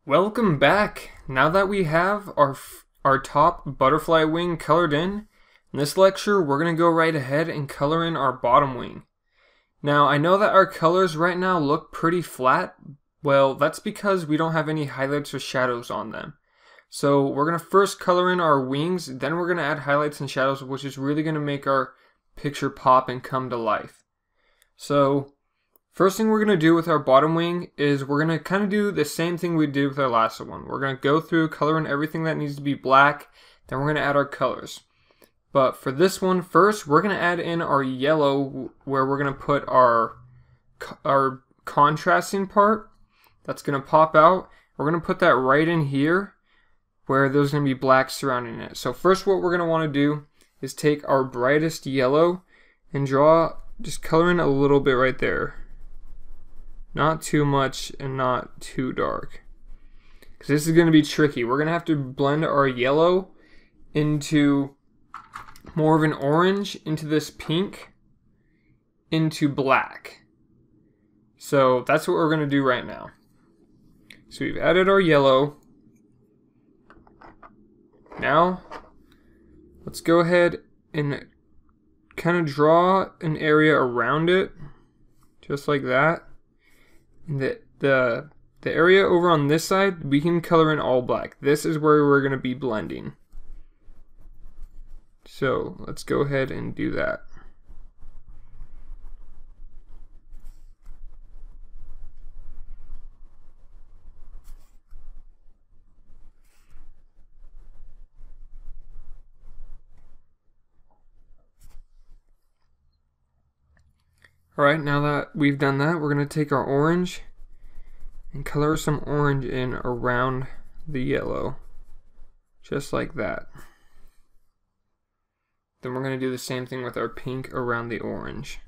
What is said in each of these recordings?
Welcome back. Now that we have our top butterfly wing colored in this lecture we're going to go right ahead and color in our bottom wing. Now I know that our colors right now look pretty flat. Well, that's because we don't have any highlights or shadows on them. So we're going to first color in our wings, then we're going to add highlights and shadows, which is really going to make our picture pop and come to life. So first thing we're going to do with our bottom wing is we're going to kind of do the same thing we did with our last one. We're going to go through, color in everything that needs to be black, then we're going to add our colors. But for this one, first we're going to add in our yellow, where we're going to put our contrasting part that's going to pop out. We're going to put that right in here where there's going to be black surrounding it. So first what we're going to want to do is take our brightest yellow and just color in a little bit right there. Not too much and not too dark, because this is going to be tricky. We're going to have to blend our yellow into more of an orange, into this pink, into black. So that's what we're going to do right now. So we've added our yellow. Now let's go ahead and kind of draw an area around it, just like that. And the area over on this side, we can color in all black. This is where we're going to be blending. So let's go ahead and do that. Alright, now that we've done that, we're going to take our orange and color some orange in around the yellow. Just like that. Then we're going to do the same thing with our pink around the orange.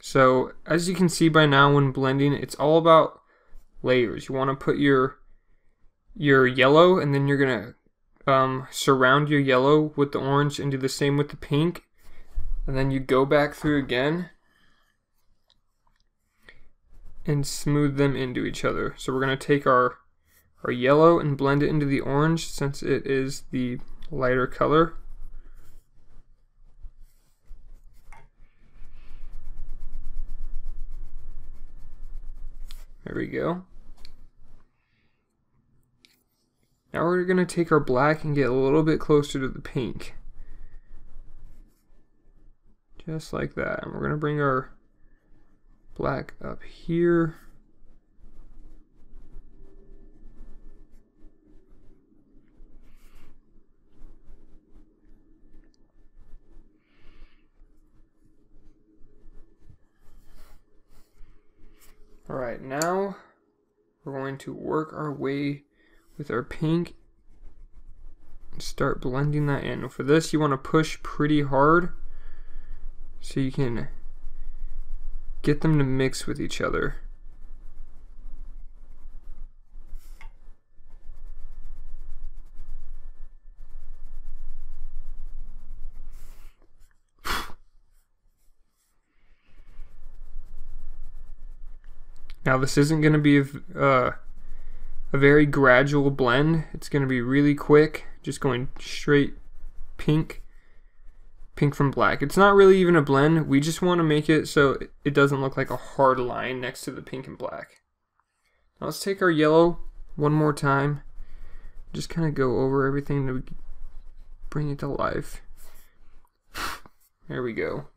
So, as you can see by now when blending, it's all about layers. You want to put your yellow, and then you're going to surround your yellow with the orange and do the same with the pink, and then you go back through again and smooth them into each other. So we're going to take our yellow and blend it into the orange, since it is the lighter color. There we go. Now we're going to take our black and get a little bit closer to the pink. Just like that. And we're going to bring our black up here. Alright, now we're going to work our way with our pink and start blending that in. For this, you want to push pretty hard so you can get them to mix with each other. Now this isn't going to be a very gradual blend. It's going to be really quick, just going straight pink from black. It's not really even a blend. We just want to make it so it doesn't look like a hard line next to the pink and black. Now let's take our yellow one more time. Just kind of go over everything to bring it to life. There we go.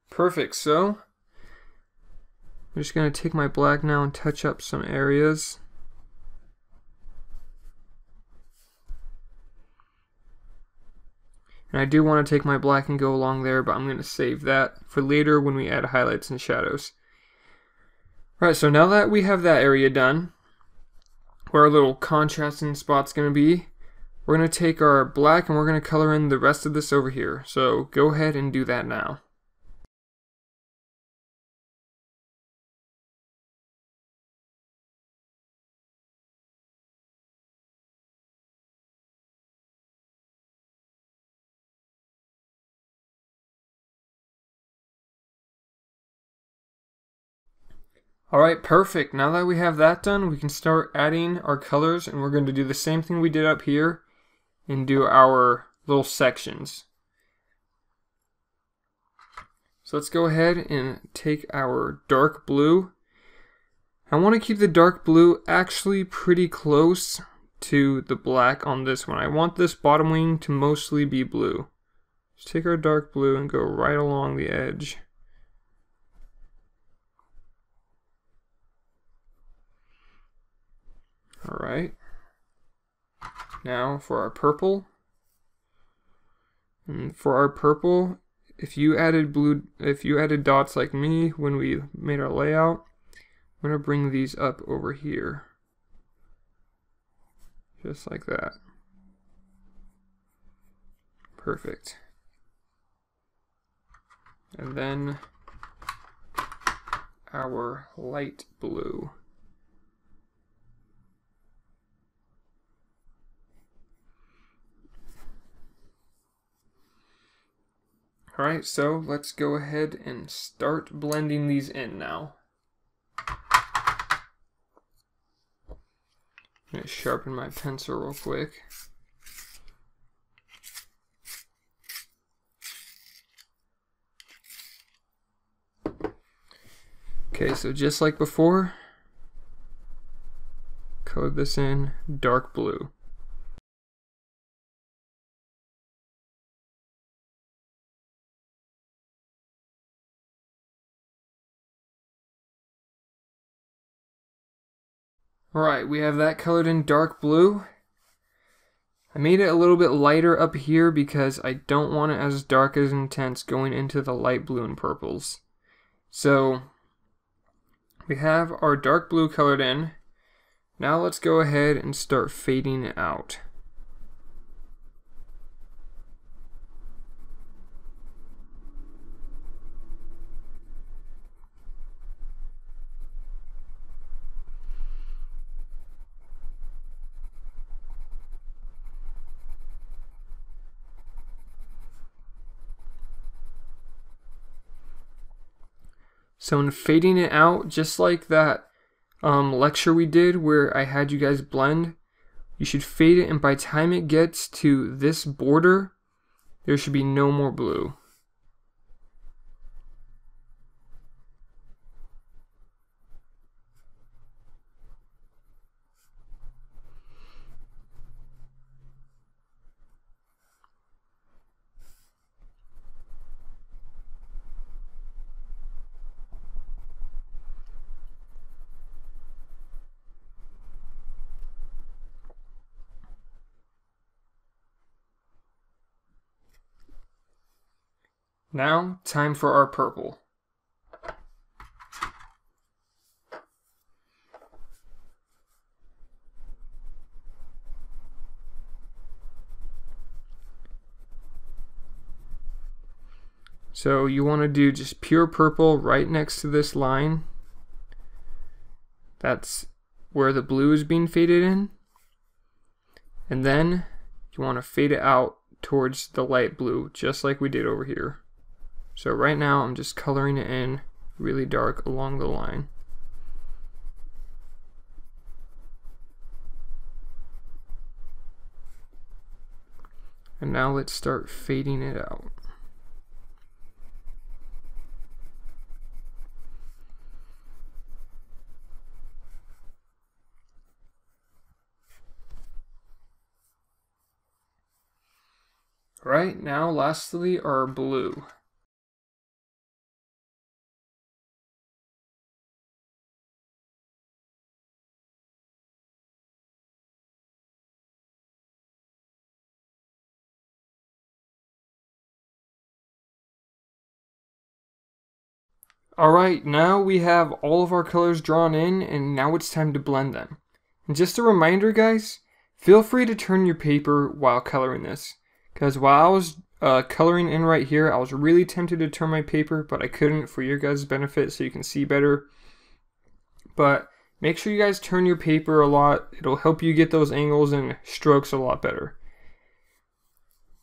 Perfect. So I'm just going to take my black now and touch up some areas. And I do want to take my black and go along there, but I'm going to save that for later when we add highlights and shadows. Alright, so now that we have that area done, where our little contrasting spot's going to be, we're going to take our black and we're going to color in the rest of this over here. So go ahead and do that now. Alright, perfect. Now that we have that done, we can start adding our colors, and we're going to do the same thing we did up here and do our little sections. So let's go ahead and take our dark blue. I want to keep the dark blue actually pretty close to the black on this one. I want this bottom wing to mostly be blue. Let's take our dark blue and go right along the edge. Alright. Now for our purple. And for our purple, if you added dots like me when we made our layout, I'm going to bring these up over here. Just like that. Perfect. And then our light blue. Alright, so let's go ahead and start blending these in now. I'm going to sharpen my pencil real quick. Okay, so just like before, colored this in dark blue. Alright, we have that colored in dark blue. I made it a little bit lighter up here because I don't want it as dark as intense going into the light blue and purples. So we have our dark blue colored in. Now let's go ahead and start fading it out. So in fading it out, just like that lecture we did where I had you guys blend, you should fade it, and by the time it gets to this border, there should be no more blue. Now, time for our purple. So you want to do just pure purple right next to this line. That's where the blue is being faded in. And then you want to fade it out towards the light blue, just like we did over here. So right now I'm just coloring it in really dark along the line. And now let's start fading it out. Right now, lastly, our blue. Alright, now we have all of our colors drawn in, and now it's time to blend them. And just a reminder, guys, feel free to turn your paper while coloring this. Because while I was coloring in right here, I was really tempted to turn my paper, but I couldn't for your guys' benefit so you can see better. But make sure you guys turn your paper a lot. It'll help you get those angles and strokes a lot better.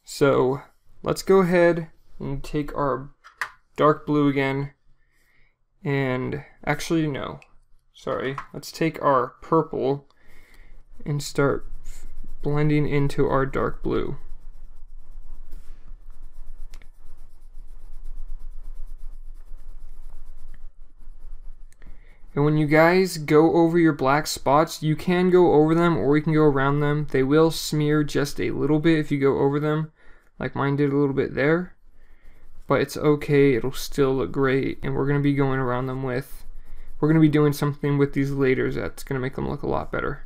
So let's go ahead and take our dark blue again. And actually, no. let's take our purple and start blending into our dark blue. And when you guys go over your black spots, you can go over them or you can go around them. They will smear just a little bit if you go over them, like mine did a little bit there. But it's okay, it'll still look great. And we're going to be going around them with, we're going to be doing something with these layers that's going to make them look a lot better.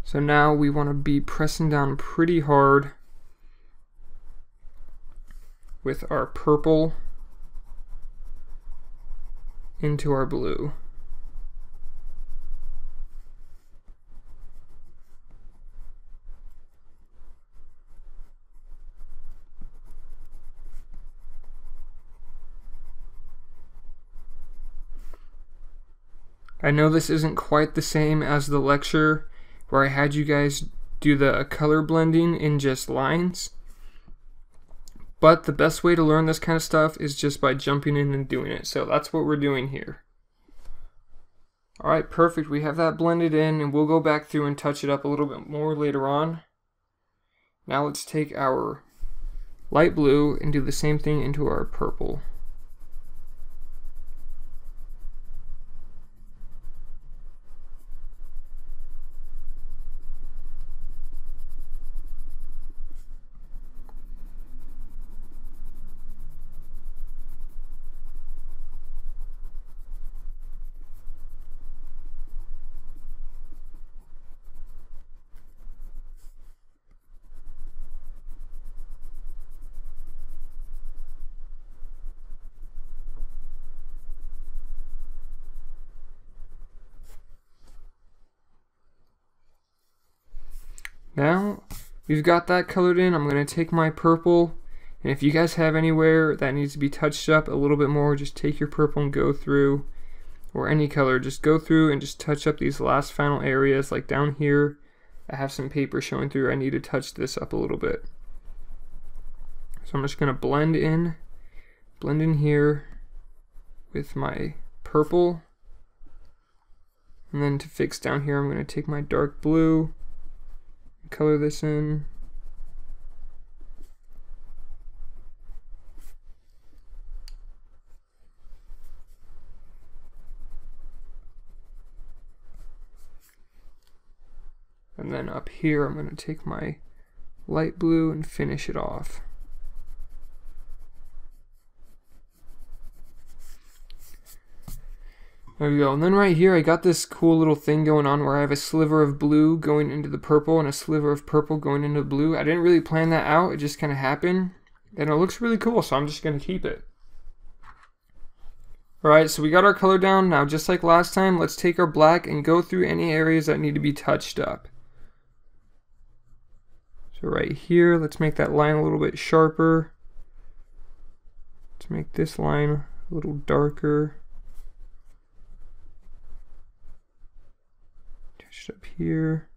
So now we want to be pressing down pretty hard with our purple into our blue. I know this isn't quite the same as the lecture where I had you guys do the color blending in just lines. But the best way to learn this kind of stuff is just by jumping in and doing it. So that's what we're doing here. Alright, perfect. We have that blended in, and we'll go back through and touch it up a little bit more later on. Now let's take our light blue and do the same thing into our purple. Now we've got that colored in, I'm going to take my purple, and if you guys have anywhere that needs to be touched up a little bit more, just take your purple and go through, or any color, just go through and just touch up these last final areas. Like down here, I have some paper showing through, I need to touch this up a little bit. So I'm just going to blend in here with my purple, and then to fix down here I'm going to take my dark blue, color this in. And then up here I'm going to take my light blue and finish it off. There we go. And then right here I got this cool little thing going on where I have a sliver of blue going into the purple and a sliver of purple going into blue. I didn't really plan that out, it just kind of happened. And it looks really cool, so I'm just going to keep it. Alright, so we got our color down. Now just like last time, let's take our black and go through any areas that need to be touched up. So right here, let's make that line a little bit sharper. Let's make this line a little darker. Up here.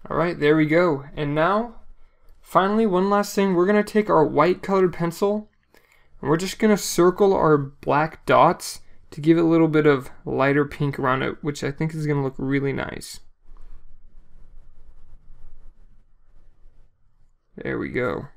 Alright, there we go. And now, finally, one last thing. We're going to take our white colored pencil and we're just going to circle our black dots to give it a little bit of lighter pink around it, which I think is going to look really nice. There we go.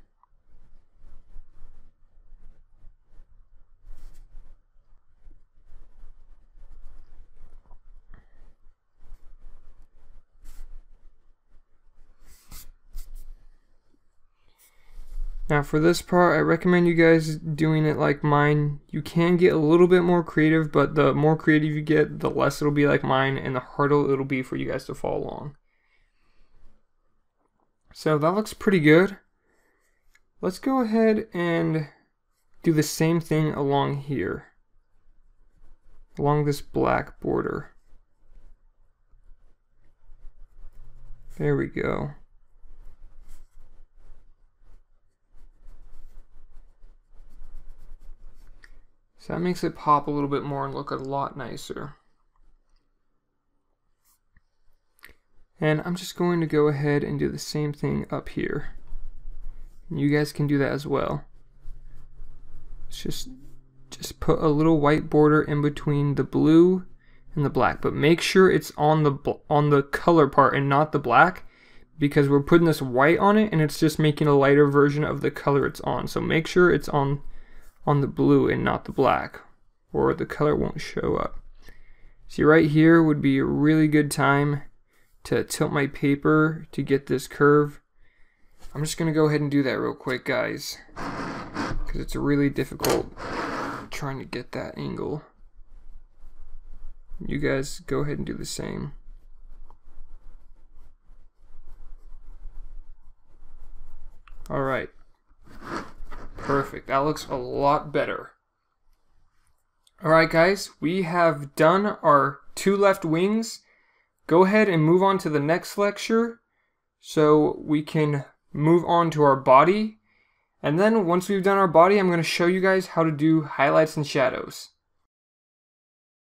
Now for this part, I recommend you guys doing it like mine. You can get a little bit more creative, but the more creative you get, the less it'll be like mine and the harder it'll be for you guys to follow along. So that looks pretty good. Let's go ahead and do the same thing along here, along this black border. There we go. So that makes it pop a little bit more and look a lot nicer. And I'm just going to go ahead and do the same thing up here. You guys can do that as well. Just put a little white border in between the blue and the black, but make sure it's on the color part and not the black, because we're putting this white on it and it's just making a lighter version of the color it's on. So make sure it's on the blue and not the black, or the color won't show up. See, right here would be a really good time to tilt my paper to get this curve. I'm just gonna go ahead and do that real quick, guys, because it's really difficult trying to get that angle. You guys go ahead and do the same. Alright. Perfect. That looks a lot better. Alright guys, we have done our 2 left wings. Go ahead and move on to the next lecture so we can move on to our body. And then once we've done our body, I'm going to show you guys how to do highlights and shadows.